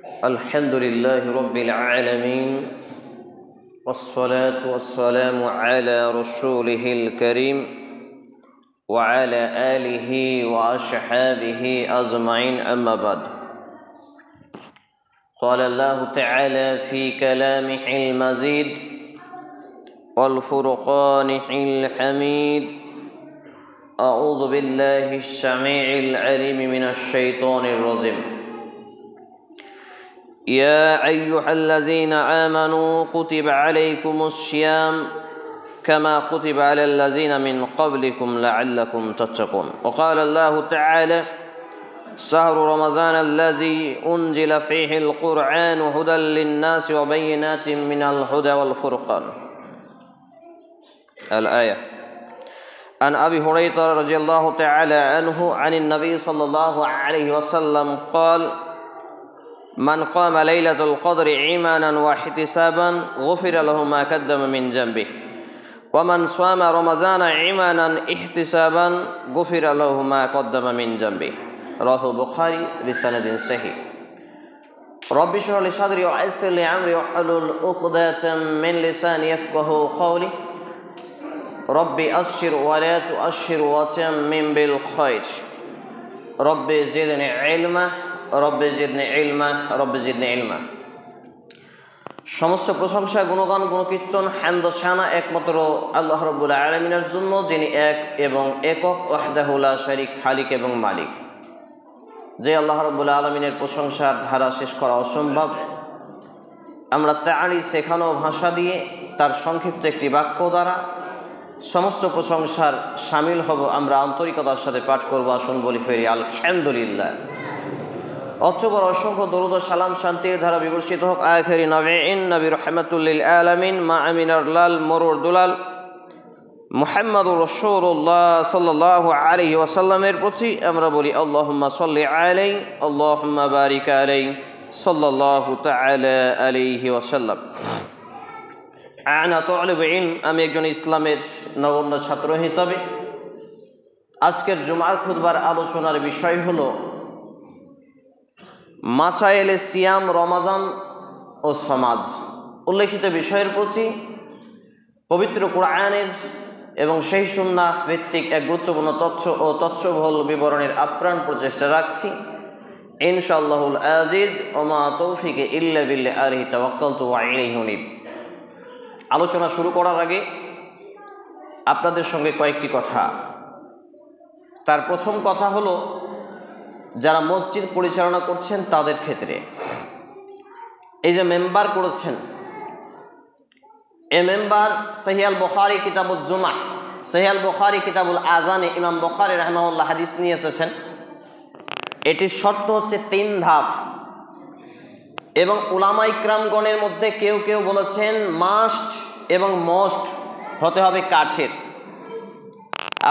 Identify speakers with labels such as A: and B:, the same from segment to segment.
A: الحمد لله رب العالمين والصلاة والسلام على رسوله الكريم وعلى آله وأصحابه أجمعين أما بعد قال الله تعالى في كلامه المزيد والفرقان الحميد أعوذ بالله السميع العليم من الشيطان الرجيم يا أيها الذين آمنوا كتب عليكم الصيام كما كتب على الذين من قبلكم لعلكم تتقون وقال الله تعالى شهر رمضان الذي أنزل فيه القرآن هدى للناس وبينات من الهدى والفرقان الآية عن أبي هريرة رضي الله تعالى عنه عن النبي صلى الله عليه وسلم قال من قام ليلة القدر إيمانا واحتسابا غفر له ما قدم من ذنبه ومن صام رمضان إيمانا احتسابا غفر له ما قدم من ذنبه رواه البخاري بسند صحيح رب اشرح لي صدري ويسر لي أمري واحلل عقدة من لساني يفقهوا قولي ربي أشر ولا تؤشر وتمم بالخير ربي زدني علما রব্বে জিদনি ইলমা রব্বে জিদনি ইলমা। সমস্ত প্রশংসা গুণগান গুণকীর্তন হামদ শানা একমাত্র আল্লাহ রাব্বুল আলামিনের জন্য, যিনি এক এবং একক ওয়াহদাহু লা শারীক, খালিক এবং মালিক। যে আল্লাহ রাব্বুল আলামিনের প্রশংসার ধারা শেষ করা অসম্ভব। আমরা তারই শেখানো ভাষা দিয়ে তার সংক্ষিপ্ত একটি বাক্য দ্বারা সমস্ত প্রশংসার শামিল হব। আমরা আন্তরিকতার সাথে পাঠ করব। আসুন বলি ফেরি আলহামদুলিল্লাহ। অতঃপর অসংখ্য দরুদ ও সালাম শান্তির ধারা বিবর্ষিত হোক আখিরি নবীন নবী রাহমাতুল লিল আলামিন মা আমিনার লাল মরুর দুলাল মুহাম্মদুর রাসূলুল্লাহ সাল্লাল্লাহু আলাইহি ওয়াসাল্লামের প্রতি আমরা বলি আল্লাহুম্মা সাল্লি আলাইহি আল্লাহুম্মা বারিক আলাইহি সাল্লাল্লাহু তাআলা আলাইহি ওয়াসাল্লাম। আনা তালিব ইলম, আমি একজন ইসলামের নগণ্য ছাত্র হিসাবে আজকের জুমার খুতবার আলোচনার বিষয় হলো মাসায়েলে সিয়াম, রমাজান ও সমাজ। উল্লেখিত বিষয়ের প্রতি পবিত্র কোরআনের এবং সেই সুন্নাহ ভিত্তিক এক গুরুত্বপূর্ণ তথ্য ও তথ্যবহুল বিবরণের আপ্রাণ প্রচেষ্টা রাখছি ইনশাআল্লাহুল আজিজ। ওমা তৌফিকে ইল্লা বিল্লাহ আলাইহি তাওয়াক্কালতু ওয়া ইলাইহি উনীব। আলোচনা শুরু করার আগে আপনাদের সঙ্গে কয়েকটি কথা। তার প্রথম কথা হলো, যারা মসজিদ পরিচালনা করছেন তাদের ক্ষেত্রে এই যে মেম্বার করেছেন, এ মেম্বার সহিহ আল বুখারী কিতাবুল জুমআহ, সহিহ আল বুখারী কিতাবুল আযানে ইমাম বুখারী রাহিমাহুল্লাহ হাদিস নিয়ে এসেছেন। এটির শর্ত হচ্ছে 3 ধাপ, এবং উলামা ইকরামগণের মধ্যে কেউ কেউ বলেছেন মাস্ট এবং মোস্ট হতে হবে কাঠের।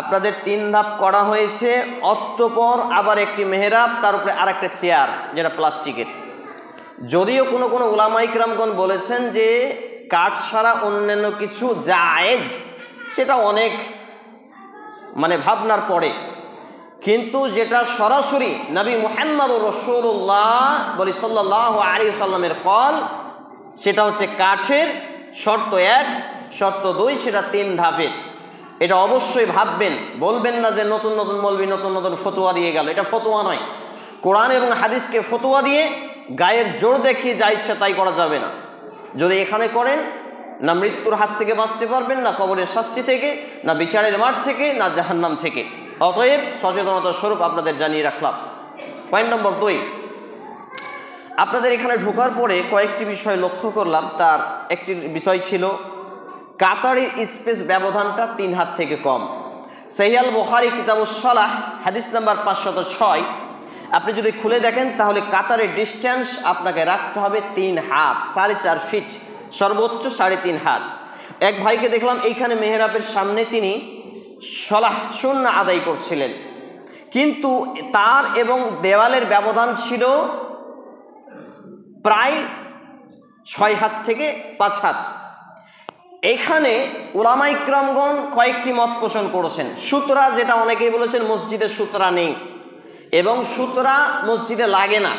A: আপনাদের 3 ধাপ করা হয়েছে, অতঃপর আবার একটি মেহরাব, তার উপরে আর একটা চেয়ার যেটা প্লাস্টিকের। যদিও কোনো কোনো উলামা ইকরামগণ বলেছেন যে কাঠ ছাড়া অন্যান্য কিছু জায়েজ, সেটা অনেক ভাবনার পরে, কিন্তু যেটা সরাসরি নবী মুহাম্মদুর রাসূলুল্লাহ বলি সাল্লাল্লাহু আলাইহি ওয়াসাল্লামের কল, সেটা হচ্ছে কাঠের। শর্ত 1, শর্ত 2, সেটা 3 ধাপের। এটা অবশ্যই ভাববেন, বলবেন না যে নতুন নতুন মৌলবি নতুন নতুন ফতোয়া দিয়ে গেল। এটা ফতোয়া নয়। কোরআন এবং হাদিসকে ফতোয়া দিয়ে গায়ের জোর দেখিয়ে যা ইচ্ছা তাই করা যাবে না। যদি এখানে করেন, না মৃত্যুর হাত থেকে বাঁচতে পারবেন, না কবরের শাস্তি থেকে, না বিচারের মাঠ থেকে, না জাহান্নাম থেকে। অতএব সচেতনতার স্বরূপ আপনাদের জানিয়ে রাখলাম। পয়েন্ট নম্বর 2, আপনাদের এখানে ঢোকার পরে কয়েকটি বিষয় লক্ষ্য করলাম। তার একটি বিষয় ছিল কাতারের স্পেস ব্যবধানটা 3 হাত থেকে কম। সহিহ আল বুখারী কিতাবুস সালাহ হাদিস নাম্বার 506 আপনি যদি খুলে দেখেন তাহলে কাতারের ডিস্টেন্স আপনাকে রাখতে হবে 3 হাত, 4.5 ফিট, সর্বোচ্চ 3.5 হাত। এক ভাইকে দেখলাম এইখানে মেহরাবের সামনে তিনি সলাহ সুন্নাহ আদায় করছিলেন, কিন্তু তার এবং দেওয়ালের ব্যবধান ছিল প্রায় 6 হাত থেকে 5 হাত। এখানে উলামা ইকরামগণ কয়েকটি মত পোষণ করেছেন। সুতরা, যেটা অনেকেই বলেছেন মসজিদে সুতরা নেই এবং সুতরা মসজিদে লাগে না,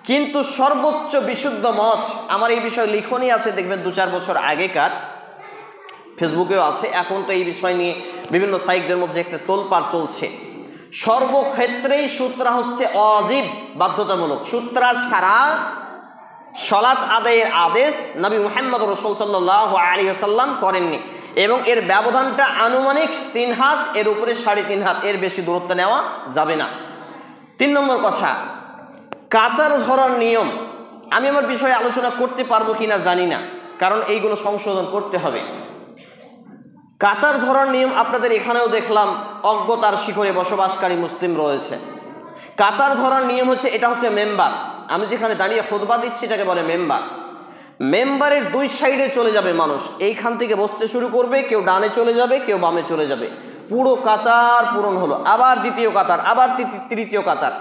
A: কিন্তু সর্বোচ্চ বিশুদ্ধ মত, আমার এই বিষয়ে লিখনই আছে, দেখবেন 2-4 বছর আগেকার, ফেসবুকেও আছে, এখন তো এই বিষয় নিয়ে বিভিন্ন সাইটদের মধ্যে একটা তোলপাড় চলছে। সর্বক্ষেত্রেই সূত্রা হচ্ছে অজীব, বাধ্যতামূলক। সূত্রা ছাড়া সালাত আদায়ের আদেশ নবী মুহাম্মদ রাসূল সাল্লাল্লাহু আলাইহি ওয়াসাল্লাম করেননি, এবং এর ব্যবধানটা আনুমানিক 3 হাত, এর উপরে 3.5 হাত, এর বেশি দূরত্ব নেওয়া যাবে না। 3 নম্বর কথা, কাতার ধরার নিয়ম আমি আমার বিষয়ে আলোচনা করতে পারবো কিনা জানি না, কারণ এইগুলো সংশোধন করতে হবে। কাতার ধরার নিয়ম আপনাদের এখানেও দেখলাম অজ্ঞতার শিখরে বসবাসকারী মুসলিম রয়েছে। কাতার ধরার নিয়ম হচ্ছে, এটা হচ্ছে মেম্বার, আমি যেখানে দাঁড়িয়ে খুতবা দিচ্ছি এটাকে বলে মেম্বার। মেম্বারের 2 সাইডে চলে যাবে মানুষ, এইখান থেকে বসতে শুরু করবে, কেউ ডানে চলে যাবে, কেউ বামে চলে যাবে, পুরো কাতার পূরণ হলো, আবার দ্বিতীয় কাতার, আবার তৃতীয় কাতার।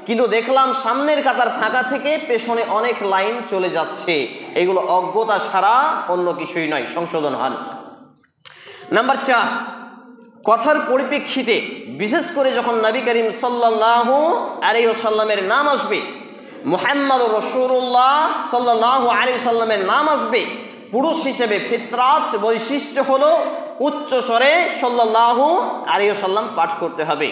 A: কিন্তু দেখলাম সামনের কাতার ফাঁকা থেকে পেছনে অনেক লাইন চলে যাচ্ছে, এগুলো অজ্ঞতা ছাড়া অন্য কিছুই নয়, সংশোধন হন। নাম্বার 4, কথার পরিপ্রেক্ষিতে, বিশেষ করে যখন নবী করিম সাল্লাল্লাহু আলাইহি ওয়াসাল্লামের নাম আসবে, মুহাম্মদ রাসূলুল্লাহ সাল্লাল্লাহু আলাইহি ওয়াসাল্লামের নাম আসবে, পুরুষ হিসেবে ফিতরাত বৈশিষ্ট্য হলো উচ্চ স্বরে সাল্লাল্লাহু আলাইহি ওয়াসাল্লাম পাঠ করতে হবে।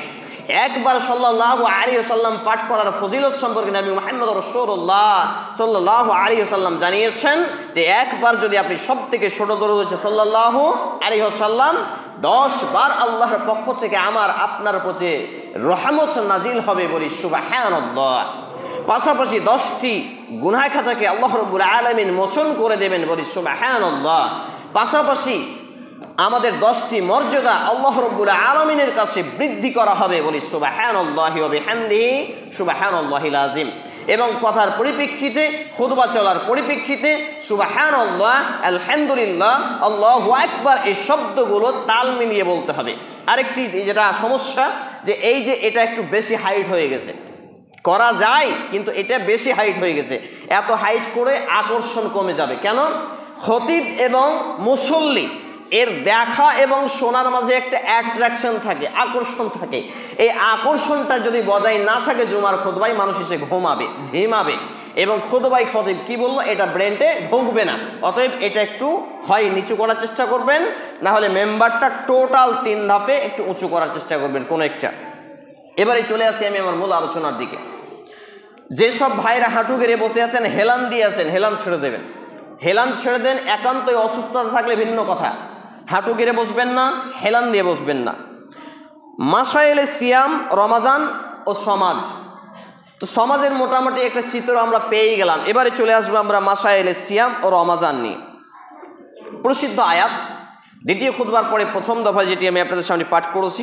A: একবার সাল্লাল্লাহু আলাইহি ওয়াসাল্লাম পাঠ করার ফজিলত সম্পর্কে নবী মুহাম্মদ রাসূলুল্লাহ সাল্লাল্লাহু আলাইহি ওয়াসাল্লাম জানিয়েছেন যে একবার যদি আপনি সবথেকে ছোট দরুদ হচ্ছে সাল্লাল্লাহু আলাইহি ওয়াসাল্লাম 10 বার আল্লাহর পক্ষ থেকে আমার আপনার প্রতি রহমত নাজিল হবে, বলি সুবহানাল্লাহ। পাশাপাশি 10টি গুনাহ খাতাকে আল্লাহ রাব্বুল আলামিন মোচন করে দেবেন, বলি সুবহানাল্লাহ। পাশাপাশি আমাদের 10টি মর্যাদা আল্লাহ রাব্বুল আলামিনের কাছে বৃদ্ধি করা হবে, বলি সুবহানাল্লাহি ওয়া বিহামদিহি সুবহানাল্লাহিল আযীম। এবং কথার পরিপ্রেক্ষিতে, খুতবা চলার পরিপ্রেক্ষিতে সুবহানাল্লাহ, আলহামদুলিল্লাহ, আল্লাহু আকবার এই শব্দগুলো তাল মিলিয়ে বলতে হবে। আরেকটি যেটা সমস্যা, যে এই যে এটা একটু বেশি হাইট হয়ে গেছে, করা যায় কিন্তু এটা বেশি হাইট হয়ে গেছে, এত হাইট করে আকর্ষণ কমে যাবে। কেন? খতিব এবং মুসল্লি এর দেখা এবং শোনার মাঝে একটা অ্যাট্রাকশন থাকে, আকর্ষণ থাকে। এই আকর্ষণটা যদি বজায় না থাকে জুমার খুতবায়, মানুষ এসে ঘুমাবে, ঝিমাবে, এবং খুতবায় খতিব কি বললো এটা ব্রেনটে ঢুকবে না। অতএব এটা একটু হয় নিচু করার চেষ্টা করবেন, না হলে মেম্বারটা টোটাল 3 ধাপে একটু উঁচু করার চেষ্টা করবেন কোনো একটা। এবারে চলে আসি আমি আমার মূল আলোচনার দিকে। যেসব ভাইরা হাঁটু গেড়ে বসে আছেন, হেলান দিয়ে আছেন, হেলান ছেড়ে দেবেন, হেলান ছেড়ে দেন। একান্তই অসুস্থতা থাকলে ভিন্ন কথা, হাঁটু গেড়ে বসবেন না, হেলান দিয়ে বসবেন না। মাসায়েলে সিয়াম, রমাজান ও সমাজ, তো সমাজের মোটামুটি একটা চিত্র আমরা পেয়ে গেলাম। এবারে চলে আসবো আমরা মাসায়েলে সিয়াম ও রমাজান নিয়ে। প্রসিদ্ধ আয়াত, দ্বিতীয় খুতবার পরে প্রথম দফা যেটি আমি আপনাদের সামনে পাঠ করেছি,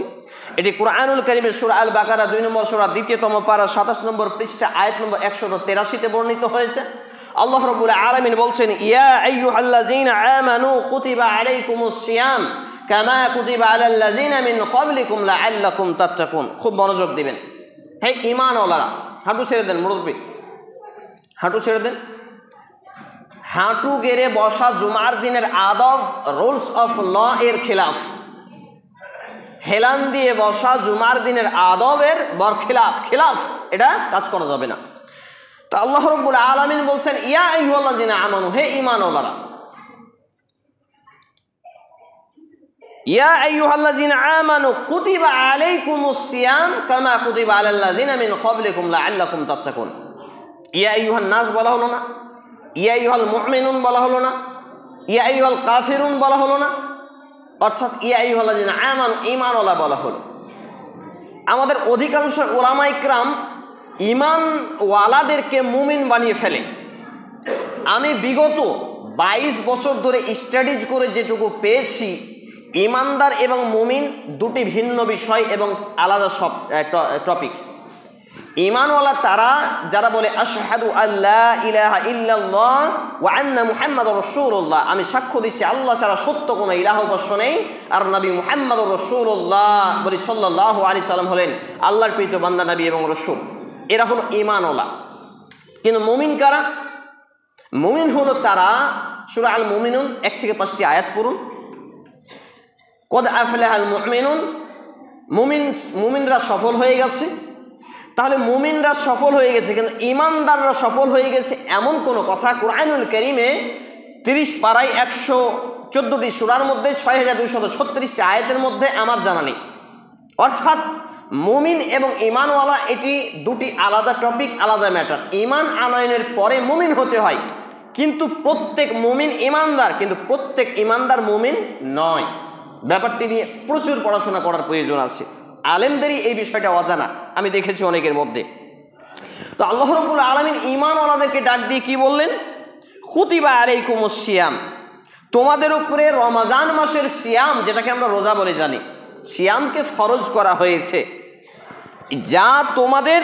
A: এটি কুরআনুল কারীমের সূরা আল বাকারা 2 নম্বর সূরা 2ম পারা 27 নম্বর পৃষ্ঠা আয়াত নম্বর 183-তে বর্ণিত হয়েছে। আল্লাহ রাব্বুল আলামিন বলছেন, ইয়া আইয়ুহাল্লাযীনা আমানু কুতিবা আলাইকুমুস সিয়াম কামা কুতিবা আলাল্লাযীনা মিন ক্বাবলিকুম লাআল্লাকুম তাত্তাকুন। খুব মনোযোগ দিবেন। হে ঈমানওয়ালারা, হাঁটু ছেড়ে দেন, মুরব্বি হাঁটু ছেড়ে দেন। হাঁটু গেড়ে বসা জুমার দিনের আদব, রুলস অফ ল এর খিলাফ। হেলান দিয়ে বসা জুমার দিনের আদবের খিলাফ, এটা কাজ করা যাবে না। তো আল্লাহ রাব্বুল আলামিন বলছেন, ইয়া আইয়ুহাল্লাযীনা আমানু, হে ঈমানওয়ালারা, ইয়া আইয়ুহাল্লাযীনা আমানু কুতিবা আলাইকুমুস সিয়াম কামা কুতিবা আলাল্লাযীনা মিন ক্বাবলিকুম লাআল্লাকুম তাত্তাকুন। ইয়া আইয়ুহান নাস বলা হলো না, ইয়া আইয়ুহাল মুমিনুন বলা হলো না, ইয়া আইয়ুহাল কাফিরুন বলা হলো না, অর্থাৎ ইয়া আইয়ুহাল্লাযীনা আমানু, ঈমানওয়ালা বলা হলো। আমাদের অধিকাংশ উলামায়ে কিরাম ঈমানওয়ালাদেরকে মুমিন বানিয়ে ফেলে। আমি বিগত 22 বছর ধরে স্টাডিজ করে যেটুকু পেয়েছি, ঈমানদার এবং মুমিন দুটি ভিন্ন বিষয় এবং আলাদা সব টপিক। ঈমানওয়ালা তারা যারা বলে আশহাদু আল্লা ইলাহা ইল্লাল্লাহ ওয়া আন্না মুহাম্মাদুর রাসূলুল্লাহ, আমি সাক্ষ্য দিচ্ছি আল্লাহ ছাড়া সত্য কোনো ইলাহ উপাস্য নেই, আর নবী মুহাম্মাদুর রাসূলুল্লাহ বলি সাল্লাল্লাহু আলাইহি সাল্লাম হলেন আল্লাহর প্রিয় বান্দা, নবী এবং রাসূল। এরা হলো ঈমানওয়ালা। কিন্তু মুমিন কারা? মুমিন হলো তারা, সূরা আল মুমিনুন 1 থেকে 5টি আয়াত পড়ুন। কদ আফলাহাল মুমিনুন, মুমিনরা সফল হয়ে গেছে। তাহলে মুমিনরা সফল হয়ে গেছে, কিন্তু ইমানদাররা সফল হয়ে গেছে এমন কোনো কথা কুরআনুল কারীমে 30 পারায় 114টি সূরার মধ্যে 6236টি আয়াতের মধ্যে আমার জানা নেই। অর্থাৎ মুমিন এবং ঈমানওয়ালা এটি দুটি আলাদা টপিক, আলাদা ম্যাটার। ঈমান আনয়নের পরে মুমিন হতে হয়, কিন্তু প্রত্যেক মুমিন ঈমানদার, কিন্তু প্রত্যেক ঈমানদার মুমিন নয়। ব্যাপারটি নিয়ে প্রচুর পড়াশোনা করার প্রয়োজন আছে। আলেমদেরই এই বিষয়টা অজানা, আমি দেখেছি অনেকের মধ্যে। তো আল্লাহ রাব্বুল আলামিন ঈমানওয়ালাদেরকে ডাক দিয়ে কি বললেন? কুতিবা আলাইকুমুস সিয়াম, তোমাদের উপরে রমজান মাসের সিয়াম, যেটাকে আমরা রোজা বলে জানি, সিয়ামকে ফরজ করা হয়েছে, যা তোমাদের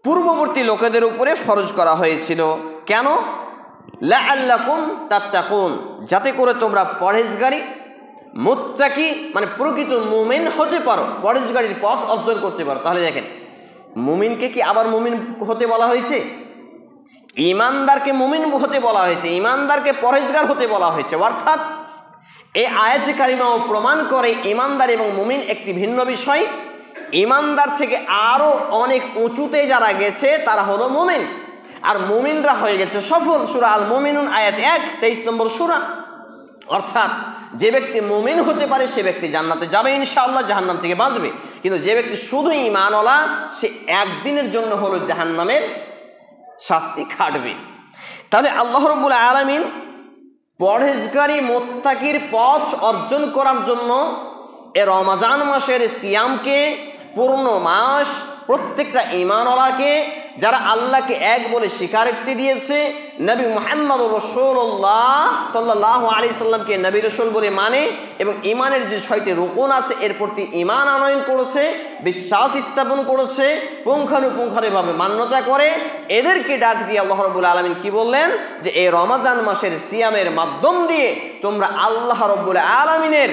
A: পূর্ববর্তী লোকেদের উপরে ফরজ করা হয়েছিল। কেন? লাআল্লাকুম তাত্তাকুন, যাতে করে তোমরা পরহেজগারী মুত্তাকি মানে প্রকৃত মুমিন হতে পারো, পরহেজগারীর পথ অর্জন করতে পারো। তাহলে দেখেন, মুমিনকে কি আবার মুমিন হতে বলা হয়েছে? ঈমানদারকে মুমিন হতে বলা হয়েছে, ঈমানদারকে পরহেজগার হতে বলা হয়েছে। অর্থাৎ এই আয়াতে কারিমাও প্রমাণ করে ঈমানদার এবং মুমিন একটি ভিন্ন বিষয়। ঈমানদার থেকে আরও অনেক উঁচুতে যারা গেছে তারা হলো মুমিন, আর মুমিনরা হয়ে গেছে সফল। সূরা আল মুমিনুন আয়াত 1, 23 নম্বর সূরা। অর্থাৎ যে ব্যক্তি মুমিন হতে পারে সে ব্যক্তি জান্নাতে যাবে ইনশাআল্লাহ, জাহান্নাম থেকে বাঁচবে। কিন্তু যে ব্যক্তি শুধু ঈমানওয়ালা, সে একদিনের জন্য হলো জাহান্নামের শাস্তি খাটবে। তাহলে আল্লাহ রাব্বুল আলামিন পরহেজগারী মুত্তাকির পথ অর্জন করার জন্য এ রমজান মাসের সিয়ামকে পূর্ণ মাস প্রত্যেকটা ঈমানওয়ালাকে, যারা আল্লাহকে এক বলে স্বীকারোক্তি দিয়েছে, নবী মুহাম্মদুর রাসূলুল্লাহ সাল্লাল্লাহু আলাইহি সাল্লামকে নবী রাসূল বলে মানে, এবং ঈমানের যে 6টি রুকুন আছে এর প্রতি ঈমান আনয়ন করেছে, বিশ্বাস স্থাপন করেছে, পুঙ্খানুপুঙ্খানুভাবে মান্যতা করে, এদেরকে ডাক দিয়ে আল্লাহ রাব্বুল আলামিন কি বললেন? যে এই রমজান মাসের সিয়ামের মাধ্যম দিয়ে তোমরা আল্লাহ রাব্বুল আলামিনের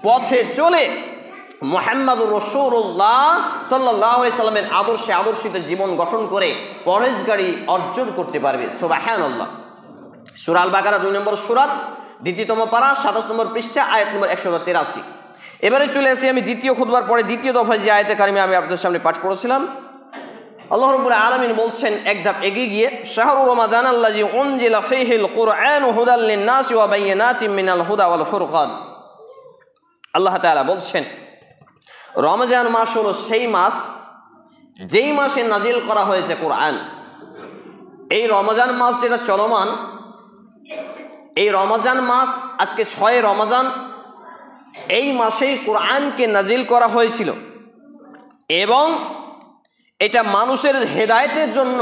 A: পথে চলে মুহাম্মদুর রাসূলুল্লাহ সাল্লাল্লাহু আলাইহি সাল্লামের আদর্শে আদর্শিত জীবন গঠন করে পরহেজগারী অর্জন করতে পারবে। সুবহানাল্লাহ। সূরা আল বাকারা 2 নম্বর সূরা, 2ম পারা, 27 নম্বর পৃষ্ঠা, আয়াত নম্বর 183। এবারে চলে আসি আমি দ্বিতীয় খুতবার পরে দ্বিতীয় দফায় যে আয়াতে কারিমা আমি আপনাদের সামনে পাঠ করেছিলাম। আল্লাহ রাব্বুল আলামিন বলছেন এক ধাপ এগিয়ে গিয়ে, শাহরু রমাদান আল্লাযী উনজিলা ফীহিল কুরআনু হুদাল লিন-নাসি ওয়া বায়িনাতিম মিনাল হুদা ওয়াল ফুরকান। আল্লাহ তাআলা বলছেন, রমজান মাস হলো সেই মাস যেই মাসে নাজিল করা হয়েছে কোরআন। এই রমজান মাস যেটা চলমান, এই রমজান মাস আজকে 6 রমজান, এই মাসেই কোরআনকে নাজিল করা হয়েছিল, এবং এটা মানুষের হেদায়েতের জন্য,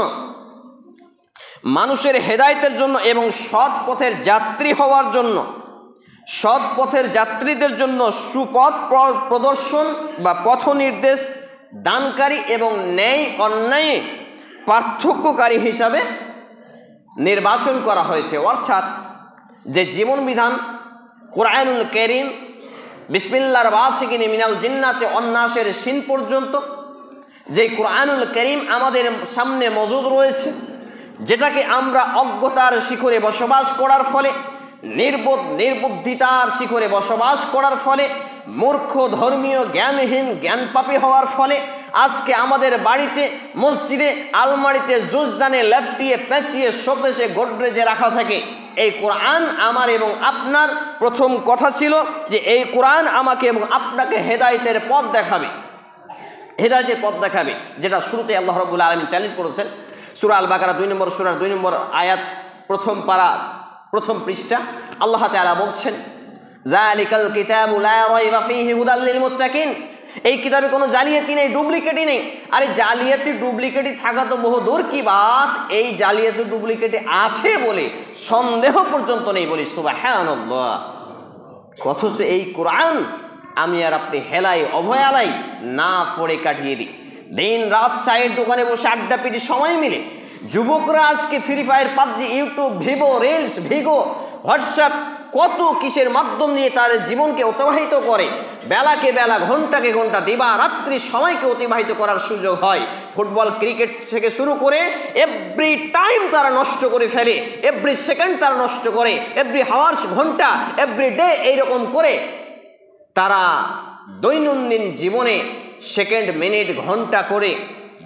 A: মানুষের হেদায়েতের জন্য এবং সৎ পথের যাত্রী হওয়ার জন্য, সৎ পথের যাত্রীদের জন্য সুপথ প্রদর্শন বা পথ নির্দেশ দানকারী এবং ন্যায় অন্যায়ে পার্থক্যকারী হিসাবে নির্বাচন করা হয়েছে। অর্থাৎ যে জীবন বিধান কুরআনুল কারীম বিসমিল্লাহর বাদ থেকে মিনাল জিন্নাতে অন্নাসের সিন পর্যন্ত যে কুরআনুল কারীম আমাদের সামনে মজুদ রয়েছে, যেটাকে আমরা অজ্ঞতার শিখরে বসবাস করার ফলে, নির্বুদ্ধিতার শিখরে বসবাস করার ফলে, মূর্খ ধর্মীয় জ্ঞানহীন জ্ঞানপাপী হওয়ার ফলে আজকে আমাদের বাড়িতে, মসজিদে, আলমারিতে জুজদানে ল্যাপটিয়ে পেঁচিয়ে শোকেসে গোডরেজে রাখা থাকে। এই কোরআন আমার এবং আপনার প্রথম কথা ছিল যে এই কোরআন আমাকে এবং আপনাকে হেদায়েতের পথ দেখাবে, হেদায়েতের পথ দেখাবে, যেটা শুরুতে আল্লাহ রাব্বুল আলামিন চ্যালেঞ্জ করেছেন। সূরা আল বাকারা 2 নম্বর সূরার 2 নম্বর আয়াত, 1ম পারা, 1ম পৃষ্ঠা। আল্লাহ তাআলা বলছেন, যালিকাল কিতাবু লা রাইবা ফীহি হুদাল লিল মুত্তাকিন। এই কিতাবে কোনো জালিয়াতি নেই, ডুপ্লিকেটই নেই। আরে জালিয়াতি ডুপ্লিকেটই থাকা তো বহু দূর কি বাত, এই জালিয়াতি ডুপ্লিকেটে আছে বলে সন্দেহ পর্যন্ত নেই বলি সুবহানাল্লাহ। অথচ এই কোরআন আমি আর আপনি হেলায় অভয়ালাই না পড়ে কাটিয়ে দিই। দিন রাত চায়ের দোকানে বসে আড্ডা পিটি সময় মিলে যুবকরা আজকে free fire, PUBG, YouTube, Vivo, reels, Vigo, WhatsApp, কত কিসের মাধ্যম নিয়ে তার জীবনকে অতিবাহিত করে। বেলাকে বেলা, ঘন্টাকে ঘন্টা, দিবা রাত্রি সময়কে অতিবাহিত করার সুযোগ হয়। ফুটবল, ক্রিকেট থেকে শুরু করে এভরি টাইম তারা নষ্ট করে ফেলে, এভরি সেকেন্ড তারা নষ্ট করে, এভরি হাওয়ার্স, ঘন্টা, এভরি ডে, এইরকম করে তারা দৈনন্দিন জীবনে সেকেন্ড, মিনিট, ঘন্টা করে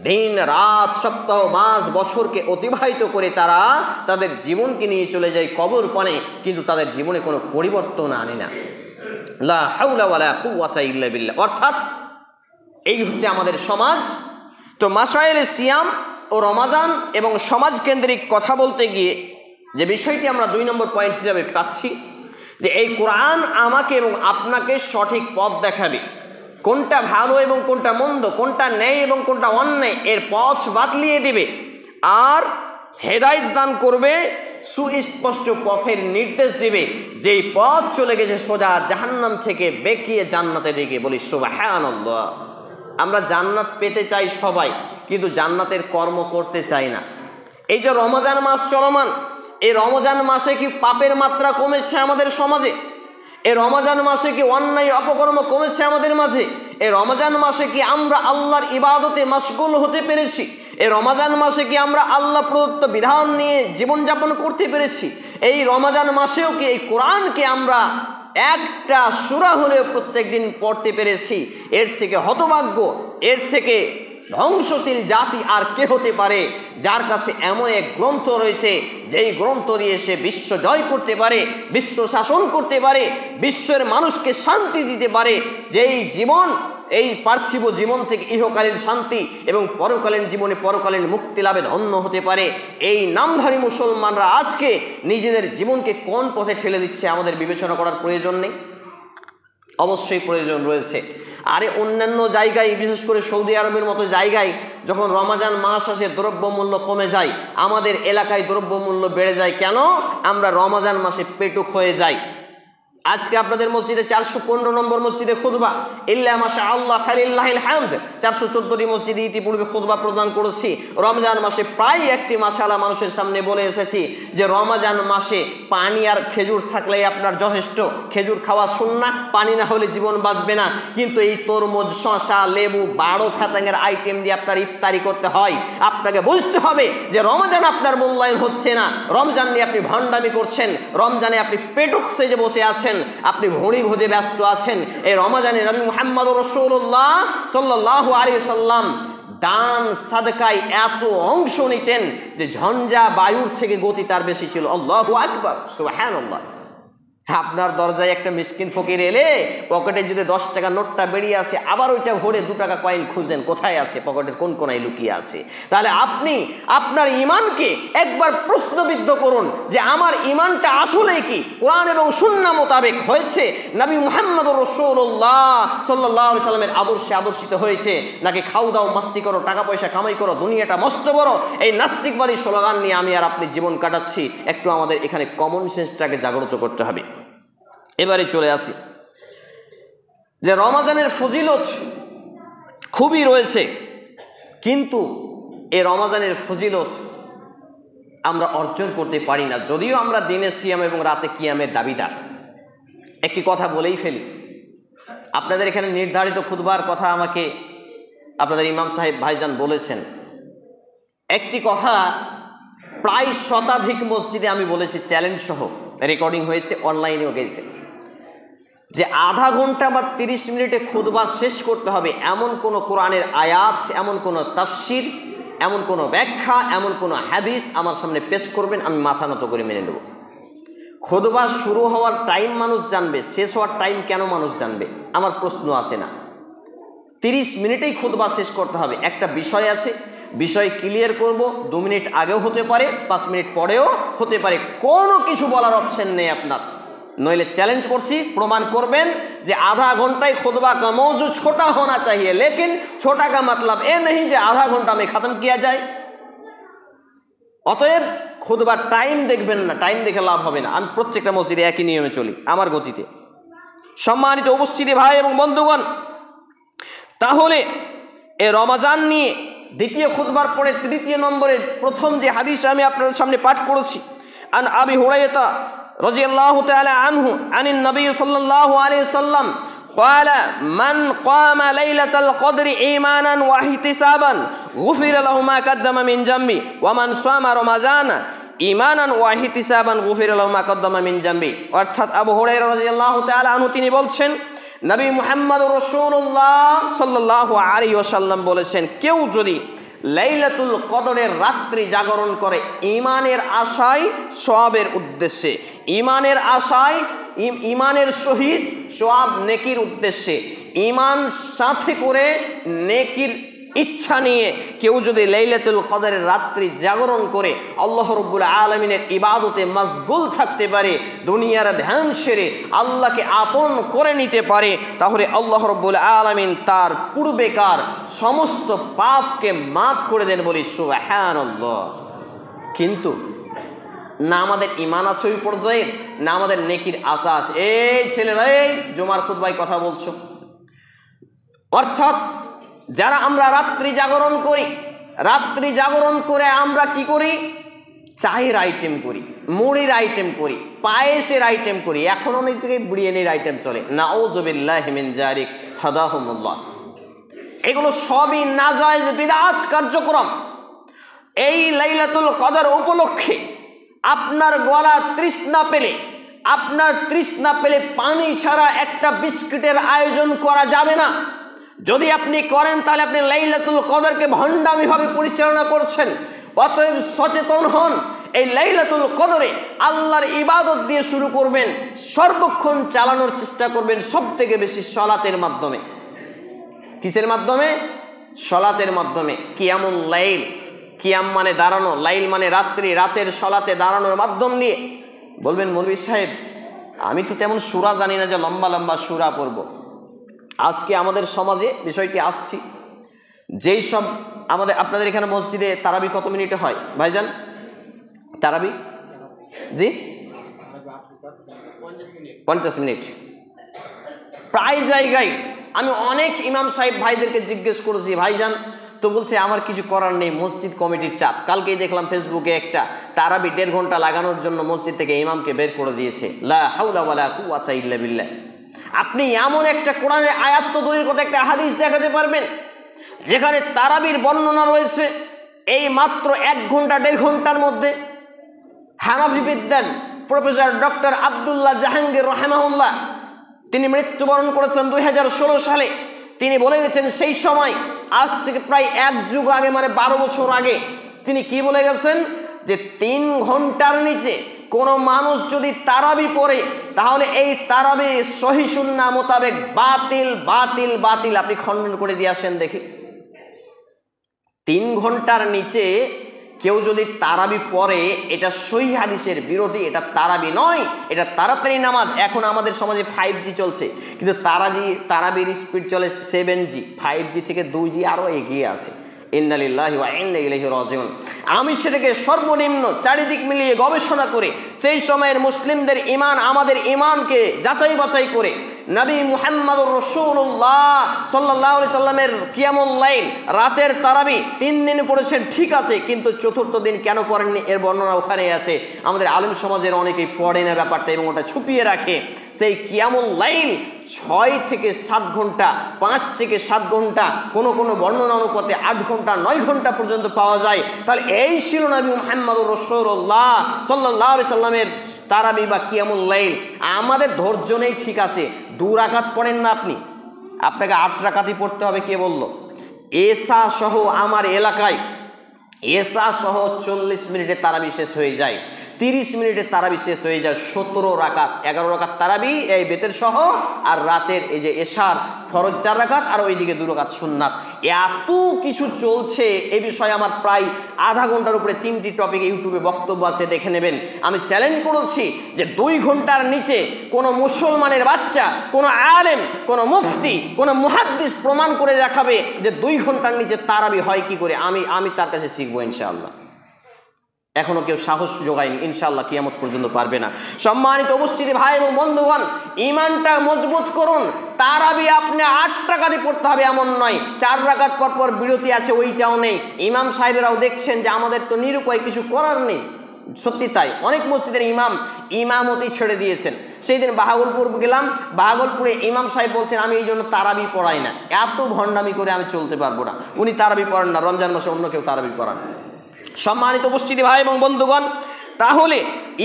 A: দিন রাত সপ্তাহ মাস বছরকে অতিবাহিত করে তারা তাদের জীবনকে নিয়ে চলে যায় কবর পানে, কিন্তু তাদের জীবনে কোনো পরিবর্তন আনে না। লা হাওলা ওয়ালা কুওয়াতা ইল্লা বিল্লাহ। অর্থাৎ এই হচ্ছে আমাদের সমাজ। তো মাসায়েল সিয়াম ও রমাজান এবং সমাজ কেন্দ্রিক কথা বলতে গিয়ে যে বিষয়টি আমরা 2 নম্বর পয়েন্ট হিসাবে পাচ্ছি, যে এই কোরআন আমাকে এবং আপনাকে সঠিক পথ দেখাবে, কোনটা ভালো এবং কোনটা মন্দ, কোনটা ন্যায় এবং কোনটা অন্যায়, এর পথ বাতলিয়ে দিবে আর হেদায়েত দান করবে, সুস্পষ্ট পথের নির্দেশ দিবে, যেই পথ চলে গেছে সোজা জাহান্নাম থেকে বেঁকিয়ে জান্নাতে দিকে। বলি সুবহানাল্লাহ। আমরা জান্নাত পেতে চাই সবাই, কিন্তু জান্নাতের কর্ম করতে চাই না। এই যে রমজান মাস চলমান, এই রমজান মাসে কি পাপের মাত্রা কমেছে আমাদের সমাজে? এই রমজান মাসে কি অন্যায় অপকর্ম কমেছে আমাদের মাঝে? এই রমজান মাসে কি আমরা আল্লাহর ইবাদতে মশগুল হতে পেরেছি? এই রমজান মাসে কি আমরা আল্লাহ প্রদত্ত বিধান নিয়ে জীবনযাপন করতে পেরেছি? এই রমজান মাসেও কি এই কোরআনকে আমরা একটা সূরা হলেও প্রত্যেক দিন পড়তে পেরেছি? এর থেকে হতভাগ্য, এর থেকে ধ্বংসশীল জাতি আর কে হতে পারে, যার কাছে এমন এক গ্রন্থ রয়েছে যেই গ্রন্থ দিয়ে সে বিশ্ব জয় করতে পারে, বিশ্ব শাসন করতে পারে, বিশ্বের মানুষকে শান্তি দিতে পারে, যেই জীবন এই পার্থিব জীবন থেকে ইহকালীন শান্তি এবং পরকালীন জীবনে পরকালীন মুক্তি লাভে ধন্য হতে পারে। এই নামধারী মুসলমানরা আজকে নিজেদের জীবনকে কোন পথে ঠেলে দিচ্ছে আমাদের বিবেচনা করার প্রয়োজন নেই? অবশ্যই প্রয়োজন রয়েছে। আরে অন্যান্য জায়গায়, বিশেষ করে সৌদি আরবের মতো জায়গায় যখন রমজান মাস আসে দ্রব্যমূল্য কমে যায়, আমাদের এলাকায় দ্রব্যমূল্য বেড়ে যায়। কেন? আমরা রমজান মাসে পেটুক হয়ে যাই। আজকে আপনাদের মসজিদে 415 নম্বর মসজিদে খুতবা, ইল্লা মাশাআল্লাহ ফালিল্লাহিল হামদ, 414টি মসজিদে ইতিপূর্বে খুতবা প্রদান করেছি। রমজান মাসে প্রায় একটি মাসালা মানুষের সামনে বলে এসেছি যে রমজান মাসে পানি আর খেজুর থাকলেই আপনার যথেষ্ট। খেজুর খাওয়া সুন্নাহ, পানি না হলে জীবন বাঁচবে না। কিন্তু এই তরমুজ, শসা, লেবু, 12 ফ্যাতাঙ্গের আইটেম দিয়ে আপনার ইফতারি করতে হয়। আপনাকে বুঝতে হবে যে রমজান আপনার মূল্যায়ন হচ্ছে না, রমজান নিয়ে আপনি ভণ্ডামি করছেন, রমজানে আপনি পেটুক সেজে বসে আছেন, আপনি ভুঁড়ি ভোজে ব্যস্ত আছেন। এই রমজানে নবী মুহাম্মদ রাসূলুল্লাহ সাল্লাল্লাহু আলাইহি সাল্লাম দান সাদকায় এত অংশ নিতেন যে ঝঞ্ঝা বায়ুর থেকে গতি তার বেশি ছিল। আল্লাহু আকবার, সুবহানাল্লাহ। আপনার দরজায় একটা মিসকিন ফকির এলে পকেটে যদি 10 টাকা নোটটা বেরিয়ে আসে, আবার ওইটা ভরে 2 টাকা কয়েন খুঁজেন কোথায় আছে, পকেটের কোন কোনায় লুকিয়ে আছে। তাহলে আপনি আপনার ঈমানকে একবার প্রশ্নবিদ্ধ করুন যে আমার ঈমানটা আসলে কি কোরআন এবং সুন্নাহ মোতাবেক হয়েছে, নবী মুহাম্মদুর রাসূলুল্লাহ সাল্লাল্লাহু আলাইহি সাল্লামের আদর্শে আদর্শিত হয়েছে, নাকি খাও দাও মাস্তি করো, টাকা পয়সা কামাই করো, দুনিয়াটা মস্ত বড়, এই নাস্তিকবাদী স্লোগান নিয়ে আমি আর আপনি জীবন কাটাচ্ছি। একটু আমাদের এখানে কমন সেন্সটাকে জাগ্রত করতে হবে। এবারে চলে আসি যে রমজানের ফজিলত খুবই রয়েছে, কিন্তু এই রমজানের ফজিলত আমরা অর্জন করতে পারি না, যদিও আমরা দিনে সিয়াম এবং রাতে কিয়ামের দাবিদার। একটি কথা বলেই ফেলি, আপনাদের এখানে নির্ধারিত খুতবার কথা আমাকে আপনাদের ইমাম সাহেব ভাইজান বলেছেন। একটি কথা প্রায় শতাধিক মসজিদে আমি বলেছি, চ্যালেঞ্জ সহ রেকর্ডিং হয়েছে, অনলাইনেও গেছে, যে আধা ঘন্টা বা 30 মিনিটে খুতবা শেষ করতে হবে এমন কোনো কোরআনের আয়াত, এমন কোনো তাফসির, এমন কোনো ব্যাখ্যা, এমন কোনো হাদিস আমার সামনে পেশ করবেন, আমি মাথা নত করে মেনে নেব। খুতবা শুরু হওয়ার টাইম মানুষ জানবে, শেষ হওয়ার টাইম কেন মানুষ জানবে? আমার প্রশ্ন আসে না। 30 মিনিটেই খুতবা শেষ করতে হবে। একটা বিষয় আছে, বিষয় ক্লিয়ার করব, 2 মিনিট আগেও হতে পারে, 5 মিনিট পরেও হতে পারে, কোনো কিছু বলার অপশন নেই আপনার। নইলে চ্যালেঞ্জ করছি, প্রমাণ করবেন যে आधा घंटा खुतबा का मौजू छोटा होना चाहिए, लेकिन छोटा का मतलब ये नहीं जो आधा घंटा में खत्म किया जाए। অতএব খুতবার টাইম দেখবেন না, টাইম দেখে লাভ হবে না। আমি প্রত্যেকটা মসজিদে একই নিয়মে চলি, আমার গতিতে। সম্মানিত উপস্থিতি ভাই এবং বন্ধুগণ, তাহলে এই রমজান নিয়ে দ্বিতীয় খুতবার পরে তৃতীয় নম্বরে প্রথম যে হাদিস আমি আপনাদের সামনে পাঠ করেছি, আন আবি হুরায়রা রাদিয়াল্লাহু তাআলা আনহু আনিন নবী সাল্লাল্লাহু আলাইহি ওয়াসাল্লাম قال من قام ليلة القدر إيمانا واحتسابا غفر له ما قدم من ذنبه ومن صام رمضان ঈমানান ওয়া ইহতিসাবান গুফিরা লাহু মা কদ্দামা মিন জামবি। অর্থাৎ আবু হুরায়রা রাদিয়াল্লাহু তাআলা আনহু তিনি বলছেন, নবী মুহাম্মদ রাসূলুল্লাহ সাল্লাল্লাহু আলাইহি ওয়াসাল্লাম বলেছেন, কেউ যদি লাইলাতুল কদরের রাত্রি জাগরণ করে ঈমানের আশায়, সওয়াবের উদ্দেশ্যে, ঈমানের আশায়, ঈমানের সহিত সওয়াব নেকির উদ্দেশ্যে, ঈমান সাথে করে নেকির ইচ্ছা নিয়ে কেউ যদি লাইলাতুল কদরের রাত্রি জাগরণ করে আল্লাহ রাব্বুল আলামিনের ইবাদতে মশগুল থাকতে পারে, দুনিয়ার ধ্যান সেরে আল্লাহকে আপন করে নিতে পারে, তাহলে আল্লাহ রাব্বুল আলামিন তার পূর্বেকার সমস্ত পাপকে মাফ করে দেন, বলি সুবহানাল্লাহ। কিন্তু না আমাদের ঈমান আছে ওই পর্যায়ের, না আমাদের নেকির আশা আছে। এই ছেলেরা, এই জুমার খুতবায় কথা বলছো, অর্থাৎ যারা আমরা রাত্রি জাগরণ করি, রাত্রি জাগরণ করে আমরা কি করি? চায়ের আইটেম করি, মুড়ির আইটেম করি, পায়েসের আইটেম করি, এখন অনেক জায়গায় বিরিয়ানির আইটেম চলে। নাউযুবিল্লাহি মিন যালিক, হাদাহুমুল্লাহ। এগুলো সবই নাজায়েজ বিদআত কার্যক্রম। এই লাইলাতুল কদর উপলক্ষে আপনার গলা তৃষ্ণা পেলে, আপনার তৃষ্ণা পেলে পানি ছাড়া একটা বিস্কিটের আয়োজন করা যাবে না। যদি আপনি করেন তাহলে আপনি লাইলাতুল কদরকে ভণ্ডামিভাবে পরিচালনা করছেন। অতএব সচেতন হন, এই লাইলাতুল কদরে আল্লাহর ইবাদত দিয়ে শুরু করবেন, সর্বক্ষণ চালানোর চেষ্টা করবেন সবথেকে বেশি সলাতের মাধ্যমে। কিসের মাধ্যমে? সলাতের মাধ্যমে। কিয়ামুল লাইল, কিয়াম মানে দাঁড়ানো, লাইল মানে রাত্রি, রাতের সলাতে দাঁড়ানোর মাধ্যম নিয়ে। বলবেন মৌলভী সাহেব আমি তো তেমন সূরা জানি না যে লম্বা লম্বা সূরা পড়ব। আজকে আমাদের সমাজে বিষয়টি আসছি, যেই সব আপনাদের এখানে মসজিদে তারাবি কত মিনিটে হয় ভাইজান? তারাবি জি 50 মিনিট। প্রায় জায়গায় আমি অনেক ইমাম সাহেব ভাইদেরকে জিজ্ঞেস করেছি, ভাইজান তো বলছে আমার কিছু করার নেই, মসজিদ কমিটির চাপ। কালকেই দেখলাম ফেসবুকে একটা তারাবি 1.5 ঘন্টা লাগানোর জন্য মসজিদ থেকে ইমামকে বের করে দিয়েছে। লা হাওলা ওয়ালা কুওয়াতা ইল্লা বিল্লাহ। আপনি এমন একটা কোরআনের আয়াত তো দূরের কথা একটা হাদিস দেখাতে পারবেন যেখানে তারাবির বর্ণনা রয়েছে এই মাত্র 1 ঘন্টা 1.5 ঘন্টার মধ্যে? হানাফি বিদ্যান প্রফেসর ডক্টর আব্দুল্লাহ জাহাঙ্গীর রাহিমাহুল্লাহ, তিনি মৃত্যুবরণ করেছেন 2016 সালে। তিনি বলে গেছেন সেই সময়, আজ থেকে প্রায় 1 যুগ আগে, মানে 12 বছর আগে, তিনি কি বলে গেছেন যে 3 ঘন্টার নিচে কোনো মানুষ যদি তারাবি পড়ে তাহলে এই তারাবি সহিহ সুন্নাহ মোতাবেক বাতিল বাতিল বাতিল। আপনি খণ্ডন করে দিয়ে আসেন দেখি। 3 ঘন্টার নিচে কেউ যদি তারাবি পড়ে এটা সহিহ হাদিসের বিরোধী, এটা তারাবি নয়, এটা তাড়াতাড়ি নামাজ। এখন আমাদের সমাজে 5G চলছে, কিন্তু তারাবির স্পিড চলে 7G, 5G থেকে 2G আরও এগিয়ে আছে। ইন্না লিল্লাহি ওয়া ইন্না ইলাইহি রাজিউন। আমি সেটাকে সর্বনিম্ন চারিদিক মিলিয়ে গবেষণা করে সেই সময়ের মুসলিমদের ঈমান, আমাদের ঈমানকে যাচাই বাছাই করে নবী মুহাম্মদুর রাসূলুল্লাহ সাল্লাল্লাহু আলাইহি সাল্লামের কিয়ামুল লাইল, রাতের তারাবি 3 দিন পড়েছেন, ঠিক আছে, কিন্তু 4র্থ দিন কেন পড়েননি এর বর্ণনা ওখানে আছে। আমাদের আলেম সমাজের অনেকেই পড়ে না ব্যাপারটা এবং ওটা ছুপিয়ে রাখে। সেই কিয়ামুল লাইল 6 থেকে 7 ঘন্টা, 5 থেকে 7 ঘন্টা, কোনো কোনো বর্ণনা অনুপাতে 8 ঘন্টা 9 ঘন্টা পর্যন্ত পাওয়া যায়। তাহলে এই ছিল নবী মুহাম্মদুর রাসূলুল্লাহ সাল্লাল্লাহু আলাইহি সাল্লামের তারাবি বা কিয়ামুল লাইল। আমাদের ধৈর্য নেই, ঠিক আছে, 2 রাকাত পড়েন না আপনি, আপনাকে 8 রাকাতই পড়তে হবে। কে বলল? এশা সহ আমার এলাকায় এশা সহ 40 মিনিটে তারাবি শেষ হয়ে যায়, 30 মিনিটে তারাবি শেষ হয়ে যায়। 17 রাকাত, 11 রাকাত তারাবি এই বেতের সহ, আর রাতের এই যে এশার ফরজ 4 রাকাত, আর ওইদিকে 2 রাকাত সুন্নাত। এত কিছু চলছে, এই বিষয়ে আমার প্রায় আধা ঘন্টার উপরে 3টি টপিক ইউটিউবে বক্তব্য আছে, দেখে নেবেন। আমি চ্যালেঞ্জ করেছি যে 2 ঘন্টার নিচে কোনো মুসলমানের বাচ্চা, কোনো আলেম, কোনো মুফতি, কোনো মুহাদ্দিস প্রমাণ করে দেখাবে যে 2 ঘন্টার নিচে তারাবি হয় কি করে। আমি তার কাছে শিখবো ইনশাআল্লাহ। এখনো কেউ সাহস জোগায়নি, ইনশাআল্লাহ কিয়ামত পর্যন্ত পারবে না। সম্মানিত উপস্থিতি ভাই এবং বন্ধুগণ, ঈমানটা মজবুত করুন। তারাবি আপনি 8 রাকাতই পড়তে হবে এমন নয়, 4 রাকাত পর পর বিরতি আছে, ওইটাও নেই। ইমাম সাহেবেরাও দেখছেন যে আমাদের তো নিরুপায়, কিছু করার নেই। সত্যি তাই, অনেক মসজিদের ইমামতি ছেড়ে দিয়েছেন। সেই দিন বাহাগলপুর গেলাম, বাহাগলপুরে ইমাম সাহেব বলছেন আমি এই জন্য তারাবি পড়াই না, এত ভণ্ডামি করে আমি চলতে পারবো না। উনি তারাবি পড়ান না, রমজান মাসে অন্য কেউ তারাবি পড়ান। সম্মানিত উপস্থিতি ভাই এবং বন্ধুগণ, তাহলে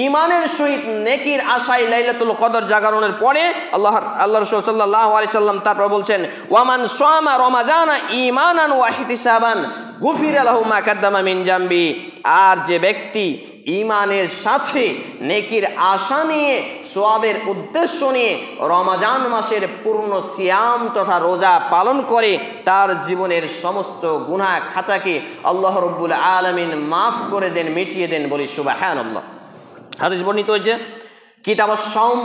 A: ঈমানের সহিত নেকির আশায় লাইলাতুল কদর জাগরণের পরে আল্লাহ রাসূল সাল্লাল্লাহু আলাইহি সাল্লাম তারপর বলছেন, ওয়ামান সামা রমাজানা ঈমানান ওয়া ইহতিসাবান গুফিরা লাহু মা কাদ্দামা মিন জামবি। আর যে ব্যক্তি ঈমানের সাথে নেকির আশা নিয়ে, সওয়াবের উদ্দেশ্য নিয়ে রমজান মাসের পূর্ণ সিয়াম তথা রোজা পালন করে, তার জীবনের সমস্ত গুনাহ খাতাকে আল্লাহ রাব্বুল আলামিন মাফ করে দেন, মিটিয়ে দেন। বলি সুবহানাল্লাহ। হাদিস বর্ণিত হয়েছে কিতাবুস সাওম,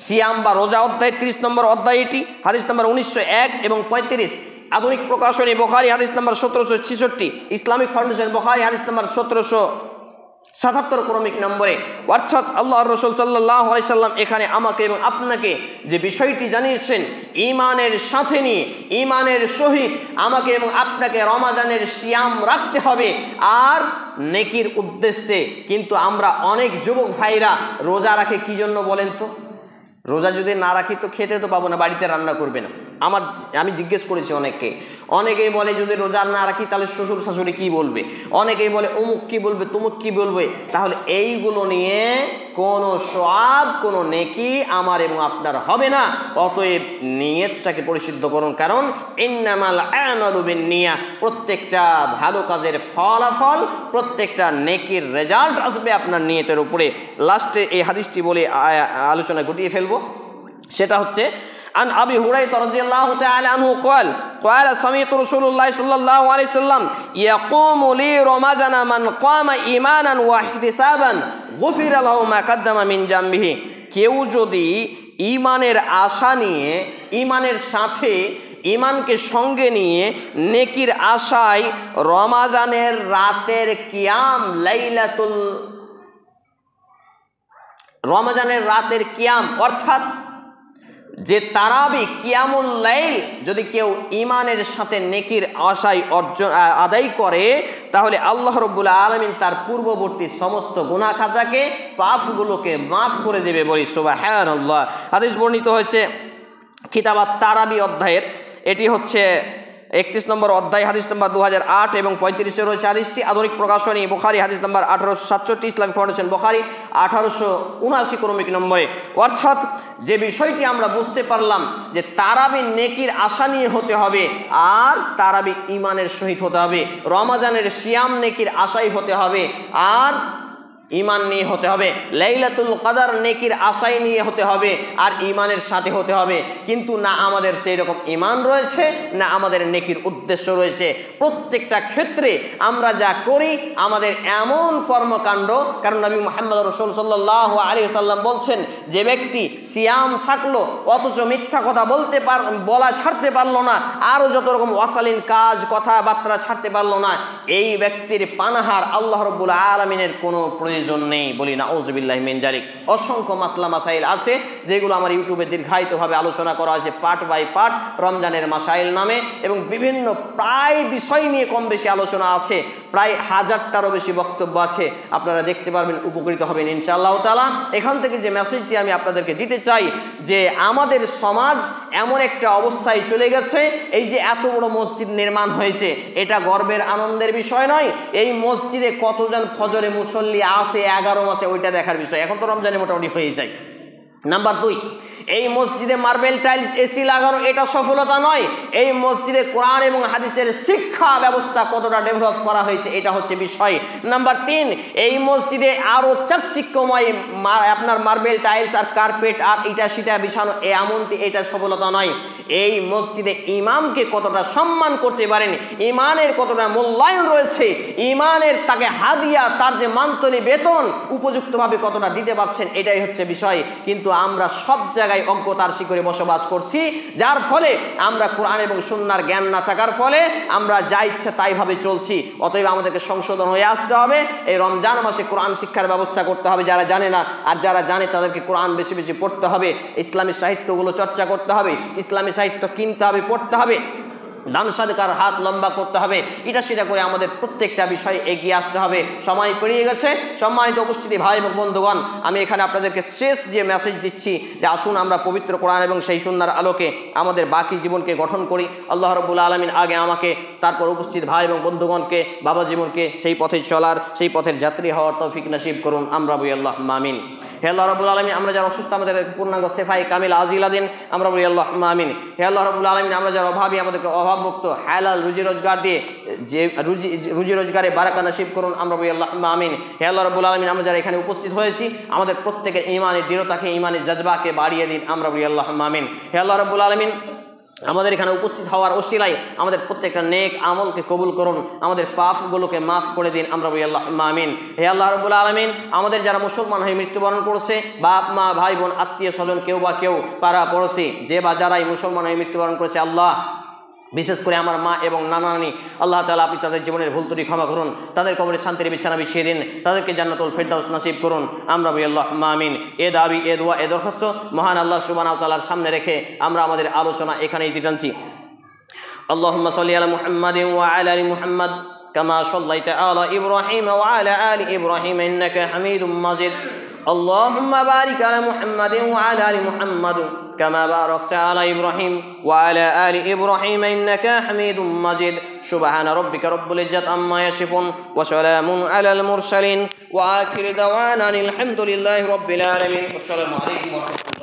A: সিয়াম বা রোজা অধ্যায় 30 নম্বর অধ্যায়, এটি হাদিস নম্বর 1901 এবং 35। আধুনিক প্রকাশনী বুখারী হাদিস নম্বর 1766, ইসলামিক ফাউন্ডেশন বুখারী হাদিস নম্বর 1777 ক্রমিক নম্বরে। অর্থাৎ আল্লাহর রাসূল সাল্লাল্লাহু আলাইহি সাল্লাম এখানে আমাকে এবং আপনাকে যে বিষয়টি জানিয়েছেন, ঈমানের সাথে নিয়ে, ঈমানের সহিত আমাকে এবং আপনাকে রমজানের সিয়াম রাখতে হবে আর নেকির উদ্দেশ্যে। কিন্তু আমরা অনেক যুবক ভাইরা রোজা রাখে কি জন্য বলেন তো? রোজা যদি না রাখি তো খেতে তো পাবো না, বাড়িতে রান্না করবে না। আমি জিজ্ঞেস করেছি অনেকেই বলে যদি রোজা না রাখি তাহলে শ্বশুর শাশুড়ি কি বলবে, অনেকেই বলে অমুক কি বলবে, তমুক কি বলবে। তাহলে এইগুলো নিয়ে কোনো সওয়াব, কোনো নেকি আমার এবং আপনার হবে না। অতএব নিয়তটাকে পরিশুদ্ধ করুন, কারণ ইন্নামাল আমালু বিন্নিয়াহ, প্রত্যেকটা ভালো কাজের ফলাফল, প্রত্যেকটা নেকির রেজাল্ট আসবে আপনার নিয়তের উপরে। লাস্টে এই হাদিসটি বলে আলোচনা গুটিয়ে ফেলবো। সেটা হচ্ছে عن أبي هريرة رضي الله تعالى عنه قال سمعت رسول الله صلى الله عليه وسلم يقوم لي رمضان من قام إيمانا واحتسابا غفر له ما قدم من ذنبه। কেউ যদি ঈমানের আশা নিয়ে, ঈমানের সাথে, ঈমানকে সঙ্গে নিয়ে নেকির আশায় রমজানের রাতের কিয়াম, রমজানের রাতের কিয়াম অর্থাৎ যে তারাবি, কিয়ামুল লাইল যদি কেউ ঈমানের সাথে নেকির আশায় আদায় করে, তাহলে আল্লাহ রাব্বুল আলামিন তার পূর্ববর্তী সমস্ত গুনাহ খাতাকে, পাপগুলোকে মাফ করে দেবে। বলি সুবহানাল্লাহ। হাদিস বর্ণিত হয়েছে কিতাব আত-তারাবি অধ্যায়ের, এটি হচ্ছে 31 নম্বর অধ্যায়, হাদিস নম্বর 2008 এবং 35 রয়েছে হাদিসটি। আধুনিক প্রকাশনী বুখারী হাদিস নম্বর 1867, ইসলামিক ফাউন্ডেশন বুখারী 1879 ক্রমিক নম্বরে। অর্থাৎ যে বিষয়টি আমরা বুঝতে পারলাম যে তারাবি নেকির আশা নিয়ে হতে হবে আর তারাবি ঈমানের সহিত হতে হবে, রমজানের সিয়াম নেকির আশাই হতে হবে আর ঈমান নিয়ে হতে হবে, লাইলাতুল কদর নেকির আশাই নিয়ে হতে হবে আর ঈমানের সাথে হতে হবে। কিন্তু না আমাদের সেই রকম ঈমান রয়েছে, না আমাদের নেকির উদ্দেশ্য রয়েছে। প্রত্যেকটা ক্ষেত্রে আমরা যা করি আমাদের এমন কর্মকাণ্ড, কারণ নবী মুহাম্মদ রাসূল সাল্লাল্লাহু আলাইহি ওয়াসাল্লাম বলছেন, যে ব্যক্তি সিয়াম থাকলো অথচ মিথ্যা কথা বলা ছাড়তে পারলো না, আরও যত রকম অশালীন কাজ, কথাবার্তা ছাড়তে পারলো না, এই ব্যক্তির পানাহার আল্লাহ রাব্বুল আলামিনের কোনো প্রয়োজন নেই। বলি নাউযুবিল্লাহি মিন যালিক। অসংখ্য মাসলা মাসাইল আছে যেগুলো আমার ইউটিউবে দীর্ঘায়িতভাবে আলোচনা করা আছে, পার্ট বাই পার্ট, রমজানের মাসাইল নামে, এবং বিভিন্ন প্রায় বিষয় নিয়ে কম বেশি আলোচনা আছে, প্রায় 1000টারও বেশি বক্তব্য আছে। আপনারা দেখতে পারবেন, উপকৃত হবেন ইনশাআল্লাহ তাআলা। এখান থেকে যে মেসেজটি আমি আপনাদেরকে দিতে চাই, যে আমাদের সমাজ এমন একটা অবস্থায় চলে গেছে, এই যে এত বড় মসজিদ নির্মাণ হয়েছে, এটা গর্বের আনন্দের বিষয় নয়। এই মসজিদে কতজন ফজরে মুসল্লি আছে 11 মাসে, ওইটা দেখার বিষয়। এখন তো রমজানে মোটামুটি হয়ে যায়। নাম্বার 2, এই মসজিদে মার্বেল টাইলস, এসি লাগানো, এটা সফলতা নয়। এই মসজিদে কোরআন এবং হাদিসের শিক্ষা ব্যবস্থা কতটা ডেভেলপ করা হয়েছে, এটা হচ্ছে বিষয়। নাম্বার 3, এই মসজিদে আরও চাকচিক্যময় আপনার মার্বেল টাইলস আর কার্পেট আর ইটা সেটা বিছানো, এমনটি, এটা সফলতা নয়। এই মসজিদে ইমামকে কতটা সম্মান করতে পারেন, ইমানের কতটা মূল্যায়ন রয়েছে, ইমানের তাকে হাদিয়া, তার যে মান্তলি বেতন উপযুক্তভাবে কতটা দিতে পারছেন, এটাই হচ্ছে বিষয়। কিন্তু আমরা সব জায়গায় অজ্ঞতার শিকরে বসবাস করছি, যার ফলে আমরা কোরআন এবং সুন্নাহর জ্ঞান না থাকার ফলে আমরা যা ইচ্ছা তাই ভাবে চলছি। অতএব আমাদেরকে সংশোধন হয়ে আসতে হবে। এই রমজান মাসে কোরআন শিক্ষার ব্যবস্থা করতে হবে যারা জানে না, আর যারা জানে তাদেরকে কোরআন বেশি বেশি পড়তে হবে, ইসলামী সাহিত্যগুলো চর্চা করতে হবে, ইসলামী সাহিত্য কিনতে হবে, পড়তে হবে, দান সাদকার হাত লম্বা করতে হবে, এটা সেটা করে আমাদের প্রত্যেকটা বিষয়ে এগিয়ে আসতে হবে। সময় পেরিয়ে গেছে। সম্মানিত উপস্থিতি ভাই এবং বন্ধুগণ, আমি এখানে আপনাদেরকে শেষ যে মেসেজ দিচ্ছি, যে আসুন আমরা পবিত্র কোরআন এবং সেই সুন্নাহর আলোকে আমাদের বাকি জীবনকে গঠন করি। আল্লাহ রাব্বুল আলামিন আগে আমাকে, তারপর উপস্থিত ভাই এবং বন্ধুগণকে, বাবা জীবনকে সেই পথে চলার, সেই পথের যাত্রী হওয়ার তৌফিক নসিব করুন। আমরা বলি আল্লাহুম্মা আমিন। হে আল্লাহ রাব্বুল আলামিন, আমরা যারা অসুস্থ, আমাদের পূর্ণাঙ্গ সেফাই কামিল আজিলা দিন, আমরা বলি আল্লাহুম্মা আমিন। হে আল্লাহ রাব্বুল আলামিন, আমরা যারা অভাবী, আমাদেরকে অভাব মুক্ত হালাল রুজি রোজগার দিয়ে যে রুজি রোজগারে বারাকা নসিব করুন, আমরা বলি আল্লাহুম্মা আমিন। হে আল্লাহ রাব্বুল আলামিন, আমরা যারা এখানে উপস্থিত হয়েছি আমাদের প্রত্যেকের ঈমানের দৃঢ়তাকে, ঈমানের জজবাকে বাড়িয়ে দিন, আমরা বলি আল্লাহুম্মা আমিন। হে আল্লাহ রাব্বুল আলামিন, আমাদের এখানে উপস্থিত হওয়ার ওসিলায় আমাদের প্রত্যেকটা নেক আমলকে কবুল করুন, আমাদের পাপগুলোকে মাফ করে দিন, আমরা বলি আল্লাহুম্মা আমিন। হে আল্লাহ রাব্বুল আলামিন, আমাদের যারা মুসলমান হয়ে মৃত্যুবরণ করছে, বাপ মা ভাই বোন আত্মীয় স্বজন কেউ বা কেউ পাড়া পড়োশি যে বা যারাই মুসলমান হয়ে মৃত্যুবরণ করেছে, আল্লাহ বিশেষ করে আমার মা এবং নানা নানি, আল্লাহ তাআলা আপনি তাদের জীবনের ভুল ত্রুটি ক্ষমা করুন, তাদের কবরে শান্তির বিছানা বিছিয়ে দিন, তাদেরকে জান্নাতুল ফিরদাউস নসিব করুন, আমরা বলি আল্লাহুম্মা আমিন। এ দাবি, এ দোয়া, এ দরখাস্ত মহান আল্লাহ সুবহানাহু ওয়া তাআলার সামনে রেখে আমরা আমাদের আলোচনা এখানেই টানছি। আল্লাহুম্মা সাল্লি আলা মুহাম্মাদিন ওয়া আলা আলি মুহাম্মাদ কামা সাল্লাইতা আলা ইব্রাহিম ওয়া আলা আলি ইব্রাহিম ইন্নাকা হামিদুম মাজিদ। আল্লাহুম্মা বারিক আলা মুহাম্মাদিন ওয়া আলা আলি মুহাম্মাদ কামা বারাকতা আলা ইব্রাহিম ওয়া আলা আলি ইব্রাহিম ইন্নাকা হামিদুম মাজিদ। সুবহানা রাব্বিকা রাব্বিল ইজ্জাতি আম্মা ইয়াসিফুন ওয়া সালামুন আলাল মুরসালিন ওয়া আখিরু দাওয়ানা আলহামদুলিল্লাহি রাব্বিল আলামিন। আসসালামু আলাইকুম ওয়া রাহমাতুল্লাহ।